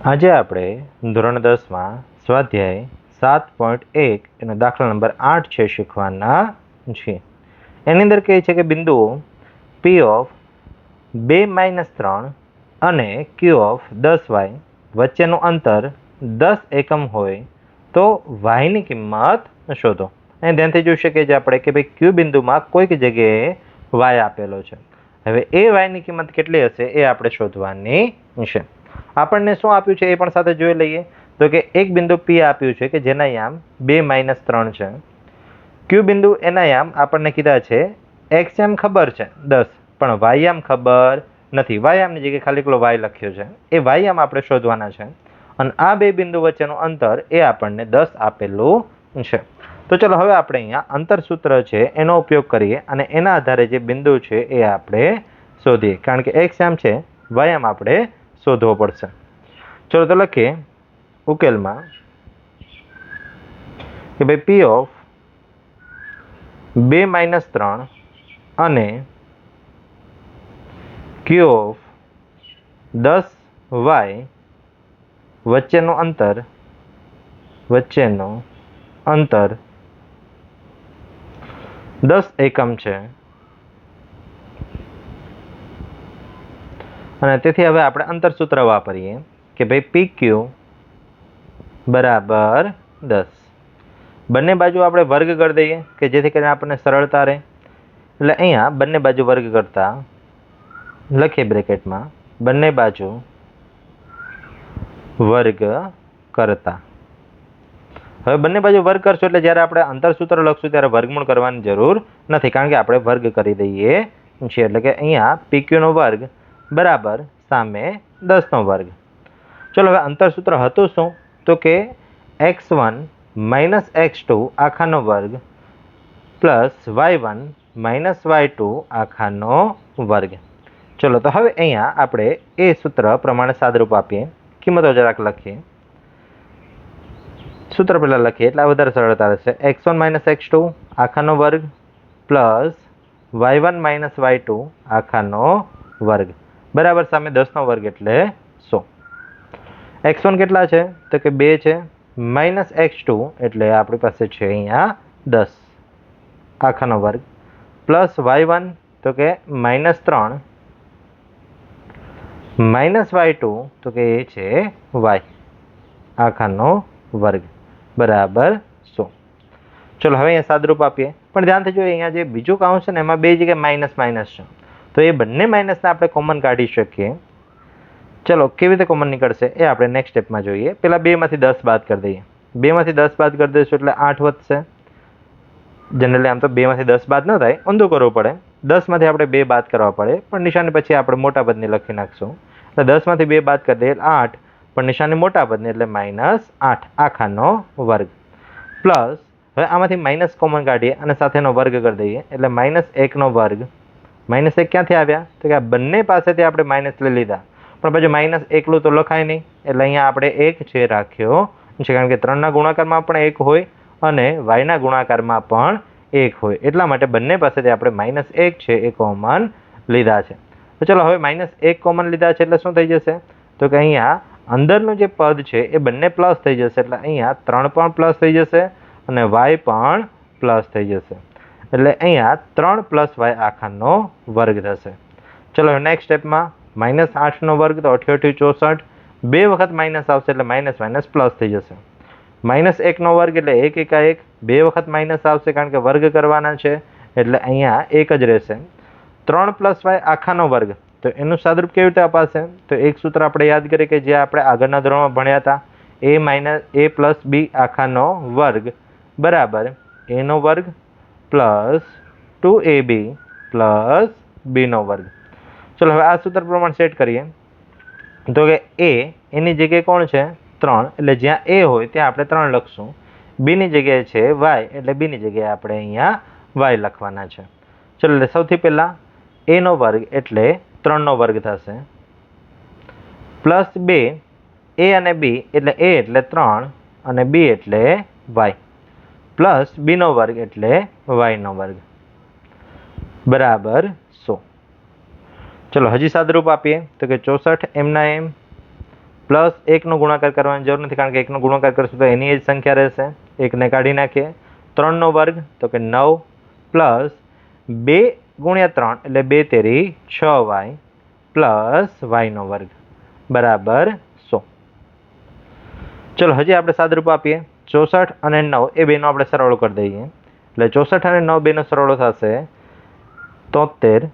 આજે આપણે ધોરણ 10માં સ્વાધ્યાય 7.1 એનો દાખલા નંબર 8 છે શીખવાના છે. એની અંદર કહે છે કે બિંદુઓ P ઓફ 2-3 અને Q ઓફ 10y વચ્ચેનું અંતર 10 એકમ હોય તો yની કિંમત શોધો. અહીં ધ્યાનથી જોઈ શકીએ છીએ આપણે કે ભાઈ Q બિંદુમાં કોઈક જગ્યાએ y આપેલો છે. હવે એ yની કિંમત કેટલી હશે એ આપણે શોધવાની છે. આપણને શું આપ્યું છે એ પણ સાથે જોઈ લઈએ. તો કે એક બિંદુ P આપ્યું છે કે જેના યામ 2-3 છે. Q બિંદુ એના યામ આપણને કીધા છે x યામ ખબર છે 10, પણ y યામ ખબર નથી. y યામની જગ્યાએ ખાલી પેલો y લખ્યો છે. એ y યામ આપણે શોધવાના છે. અને આ બે બિંદુ વચ્ચેનું અંતર એ આપણને 10 આપેલું છે. તો ચલો હવે આપણે અહીંયા અંતર સૂત્ર છે એનો ઉપયોગ કરીએ અને એના આધારે જે બિંદુ છે એ આપણે શોધીએ. કારણ કે x યામ છે, y યામ આપણે શોધવો પડશે. ચલો તો લખીએ ઉકેલમાં કે ભાઈ P ઓફ 2-3 અને Q ઓફ 10y વચ્ચેનું અંતર 10 એકમ છે. અને તેથી હવે આપણે અંતર સૂત્ર વાપરીએ કે ભાઈ PQ બરાબર 10. બંને બાજુ આપણે વર્ગ કરી દઈએ કે જેથી કરીને આપણને સરળતા રહે. એટલે અહીંયા બંને બાજુ વર્ગ કરતા લખીએ બ્રેકેટમાં બંને બાજુ વર્ગ કરતા. હવે બંને બાજુ વર્ગ કરશો એટલે જ્યારે આપણે અંતર સૂત્ર લખશું ત્યારે વર્ગમૂળ કરવાની જરૂર નથી, કારણ કે આપણે વર્ગ કરી દઈએ છીએ. એટલે કે અહીંયા PQ નો વર્ગ બરાબર સામે 10 નો વર્ગ. ચલો હવે અંતર સૂત્ર હતું શું? તો કે x1 - x2 આખાનો વર્ગ પ્લસ y1 - y2 આખાનો વર્ગ. ચલો તો હવે અહીંયા આપણે એ સૂત્ર પ્રમાણે સાદરૂપ આપીએ. કિંમતો જરાક લખીએ. સૂત્ર પહેલા લખીએ એટલે વધારે સરળતા રહેશે. x1 - x2 આખાનો વર્ગ પ્લસ y1 - y2 આખાનો વર્ગ બરાબર સામે 10 નો વર્ગ એટલે 100. x1 કેટલા છે? તો કે 2 છે, માઇનસ x2 એટલે આપણી પાસે છે અહીંયા 10 આખાનો વર્ગ પ્લસ y1 તો કે -3 માઇનસ y2 તો કે એ છે y આખાનો વર્ગ બરાબર 100. ચલો હવે અહીંયા સાદરૂપ આપીએ. પણ ધ્યાનથી જોઈએ અહીંયા જે બીજું કાઉન્સ છે ને એમાં બે જગ્યાએ માઇનસ છે. તો એ બંને માઇનસને આપણે કોમન કાઢી શકીએ. ચલો કેવી રીતે કોમન નીકળશે એ આપણે નેક્સ્ટ સ્ટેપમાં જોઈએ. પહેલાં 2માંથી 10 બાદ કરી દઈએ. 2માંથી 10 બાદ કરી દઈશું એટલે 8 વધશે. જનરલી આમ તો 2માંથી 10 બાદ ન થાય, ઊંધું કરવું પડે. 10માંથી આપણે 2 બાદ કરવા પડે, પણ નિશાની પછી આપણે મોટા પદની લખી નાખશું. એટલે 10માંથી 2 બાદ કરી દઈએ 8, પણ નિશાની મોટા પદની એટલે -8 આખાનો વર્ગ પ્લસ હવે આમાંથી માઇનસ કોમન કાઢીએ અને સાથેનો વર્ગ કરી દઈએ એટલે -1 નો વર્ગ. -1 ક્યાંથી આવ્યા? તો કે આ બંને પાસેથી આપણે માઇનસ લઈ લીધા, પણ પછી માઇનસ એકલું તો લખાય નહીં એટલે અહીંયા આપણે 1 છે રાખ્યો છે, કારણ કે 3ના ગુણાકારમાં પણ 1 હોય અને yના ગુણાકારમાં પણ 1 હોય. એટલા માટે બંને પાસેથી આપણે -1 છે એ કોમન લીધા છે. તો ચલો હવે -1 કોમન લીધા છે એટલે શું થઈ જશે? તો કે અહીંયા અંદરનું જે પદ છે એ બંને પ્લસ થઈ જશે. એટલે અહીંયા 3 પણ પ્લસ થઈ જશે અને y પણ પ્લસ થઈ જશે. એટલે અહીંયા 3 + y આખાનો વર્ગ થશે. ચલો નેક્સ્ટ સ્ટેપમાં -8 નો વર્ગ તો 88 64. 2 વખત માઇનસ આવશે એટલે માઇનસ પ્લસ થઈ જશે. -1 નો વર્ગ એટલે 1 એકા 1. 2 વખત માઇનસ આવશે કારણ કે વર્ગ કરવાના છે એટલે અહીંયા 1 જ રહેશે. 3 + y આખાનો વર્ગ તો એનું સાદરૂપ કેવી રીતે અપાશે? તો એક સૂત્ર આપણે યાદ કરીએ કે જે આપણે આગળના ધોરણમાં ભણ્યા હતા. a + b આખાનો વર્ગ બરાબર a નો વર્ગ પ્લસ 2ab પ્લસ b નો વર્ગ. ચલો હવે આ સૂત્ર પ્રમાણે સેટ કરીએ. તો કે a એની જગ્યાએ કોણ છે? 3, એટલે જ્યાં a હોય ત્યાં આપણે 3 લખશું. b ની જગ્યાએ છે y, એટલે b ની જગ્યાએ આપણે અહીંયા y લખવાના છે. ચલો એટલે સૌથી પહેલાં a નો વર્ગ એટલે 3 નો વર્ગ થશે પ્લસ 2 a અને b એટલે a એટલે 3 અને b એટલે y પ્લસ b નો વર્ગ એટલે y નો વર્ગ બરાબર 100. ચલો હજી સાદરૂપ આપીએ તો કે 64 એમના એમ પ્લસ 1નો ગુણાકાર કરવાની જરૂર નથી, કારણ કે 1નો ગુણાકાર કરશું તો એની જ સંખ્યા રહેશે. 1ને કાઢી નાખીએ. 3નો વર્ગ તો કે 9 પ્લસ 2 ગુણ્યા 3 એટલે 2 તેરી 6y પ્લસ yનો વર્ગ બરાબર 100. ચલો હજી આપણે સાદરૂપ આપીએ. 64 અને 9 એ બેનો આપણે સરવાળો કરી દઈએ. એટલે 64 અને 9 બેનો સરવાળો થશે 73,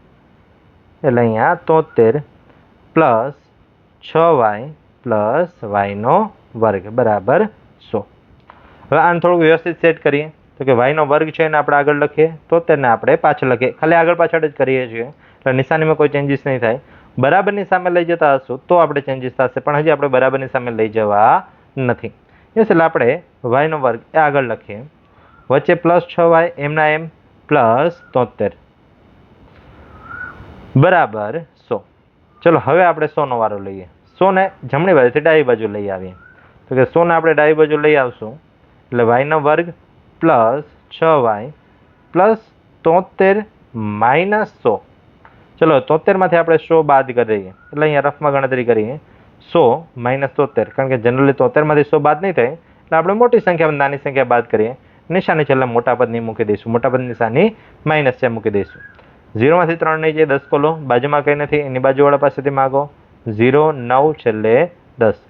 એટલે અહીંયા 73 પ્લસ 6y પ્લસ yનો વર્ગ બરાબર 100. હવે આને થોડુંક વ્યવસ્થિત સેટ કરીએ. તો કે yનો વર્ગ છે એને આપણે આગળ લખીએ, 73ને આપણે પાછળ લખીએ. ખાલી આગળ પાછળ જ કરીએ છીએ એટલે નિશાનીમાં કોઈ ચેન્જીસ નહીં થાય. બરાબરની સામે લઈ જતા હશું તો આપણે ચેન્જીસ થશે, પણ હજી આપણે બરાબરની સામે લઈ જવા નથી. એટલે આપણે yનો વર્ગ એ આગળ લખીએ, વચ્ચે પ્લસ 6y એમના એમ પ્લસ 73 બરાબર 100. ચલો હવે આપણે 100નો વારો લઈએ. 100ને જમણી બાજુથી ડાબી બાજુ લઈ આવીએ. તો કે 100ને આપણે ડાબી બાજુ લઈ આવશું એટલે yનો વર્ગ પ્લસ 6y પ્લસ 73 માઇનસ 100. ચલો 73માંથી આપણે 100 બાદ કરી દઈએ. એટલે અહીંયા રફમાં ગણતરી કરીએ 100 માઇનસ 73, કારણ કે જનરલી 73માંથી 100 બાદ નહીં થાય એટલે આપણે મોટી સંખ્યામાં નાની સંખ્યા બાદ કરીએ. નિશાની છેલ્લે મોટા પદની મૂકી દઈશું, મોટા પદની નિશાની માઇનસ છે મૂકી દઈશું. 0માંથી 3 નહીં જાય, 10 ખોલો, બાજુમાં કંઈ નથી એની બાજુવાળા પાસેથી માગો. 0 9 છેલ્લે 10,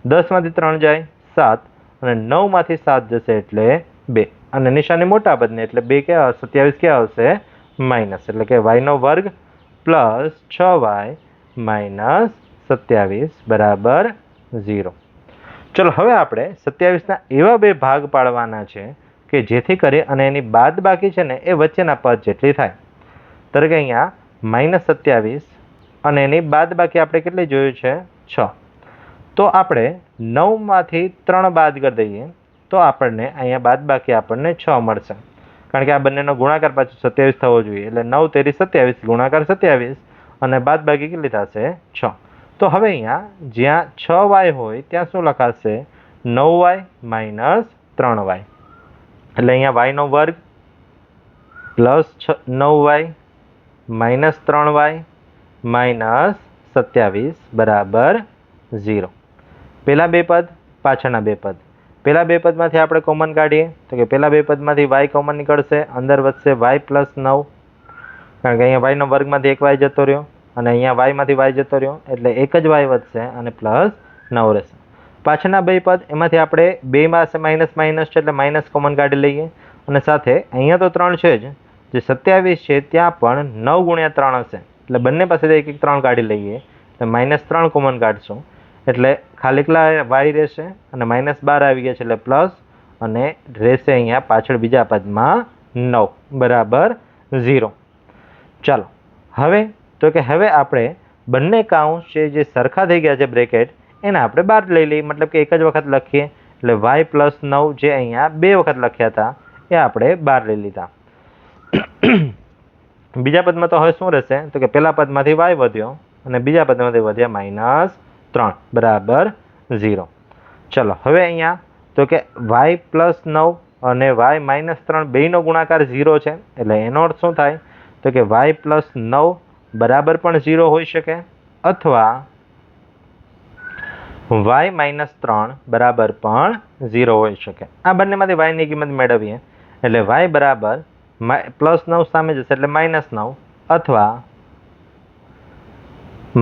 10માંથી 3 જાય 7 અને 9માંથી 7 જશે એટલે 2 અને નિશાની મોટા પદની એટલે 2 કે 27 ક્યાં આવશે માઇનસ, એટલે કે yનો વર્ગ પ્લસ 6y માઇનસ 27 બરાબર 0. ચલો હવે આપણે 27ના એવા બે ભાગ પાડવાના છે કે જેથી કરી અને એની બાદ બાકી છે ને એ વચ્ચેના પદ જેટલી થાય. તરીકે અહીંયા -27 અને એની બાદ બાકી આપણે કેટલી જોયું છે 6. તો આપણે 9માંથી 3 બાદ કરી દઈએ તો આપણને અહીંયા બાદ બાકી આપણને 6 મળશે, કારણ કે આ બંનેનો ગુણાકાર પાછું 27 થવો જોઈએ. એટલે 9 તેરી 27 ગુણાકાર 27 અને બાદ બાકી કેટલી થશે 6. તો હવે અહીંયા જ્યાં 6y હોય ત્યાં શું લખાશે 9y માઇનસ 3y, એટલે અહીંયા yનો વર્ગ plus 9y minus 3y minus 27 બરાબર 0. પહેલા બે પદ પાછળના બે પદ. પહેલા બે પદમાંથી આપણે કોમન કાઢીએ તો કે પહેલા બે પદમાંથી y કોમન નીકળશે, અંદર વધશે y પ્લસ 9, કારણ કે અહીંયા yનો વર્ગમાંથી એક y જતો રહ્યો અને અહીંયા yમાંથી y જતો રહ્યો એટલે એક જ y વધશે અને પ્લસ 9 રહેશે. પાછળના બે પદ એમાંથી આપણે બેમાં માઇનસ માઇનસ છે એટલે માઇનસ કોમન કાઢી લઈએ અને સાથે અહીંયા તો 3 છે જ, જે 27 છે ત્યાં પણ 9 ગુણ્યા 3 હશે એટલે બંને પાસેથી એક 3 કાઢી લઈએ એટલે -3 કોમન કાઢશું એટલે ખાલી એકલા y રહેશે અને -12 આવી ગયા છે એટલે પ્લસ અને રહેશે અહીંયા પાછળ બીજા પદમાં 9 બરાબર 0. ચાલો હવે તો કે હવે આપણે બંને કાઉન્સ છે જે સરખા થઈ ગયા છે બ્રેકેટ એને આપણે બહાર લઈ લઈએ, મતલબ કે એક જ વખત લખીએ એટલે y પ્લસ 9 જે અહીંયા 2 વખત લખ્યા હતા એ આપણે બહાર લઈ લીધા. બીજા પદમાં તો હવે શું રહેશે તો કે પહેલા પદમાંથી y વધ્યો અને બીજા પદમાંથી વધ્યા -3 બરાબર 0. ચલો હવે અહીંયા તો કે y પ્લસ 9 અને y માઇનસ 3 બેયનો ગુણાકાર 0 છે એટલે એનો અર્થ શું થાય તો કે y પ્લસ 9 બરાબર પણ 0 હોઈ શકે અથવા y માઇનસ 3 બરાબર પણ 0 હોઈ શકે. આ બંનેમાંથી y ની કિંમત મેળવીએ એટલે y બરાબર પ્લસ 9 સામે જશે એટલે -9 અથવા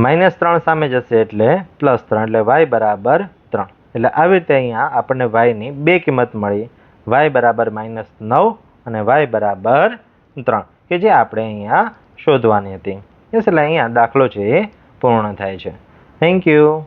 -3 સામે જશે એટલે +3 એટલે y બરાબર 3. એટલે આવી રીતે અહીંયા આપણને y ની બે કિંમત મળી, y બરાબર -9 અને y બરાબર 3 કે જે આપણે અહીંયા શોધવાની હતી. એટલે અહીંયા દાખલો છે એ પૂર્ણ થાય છે. Thank you.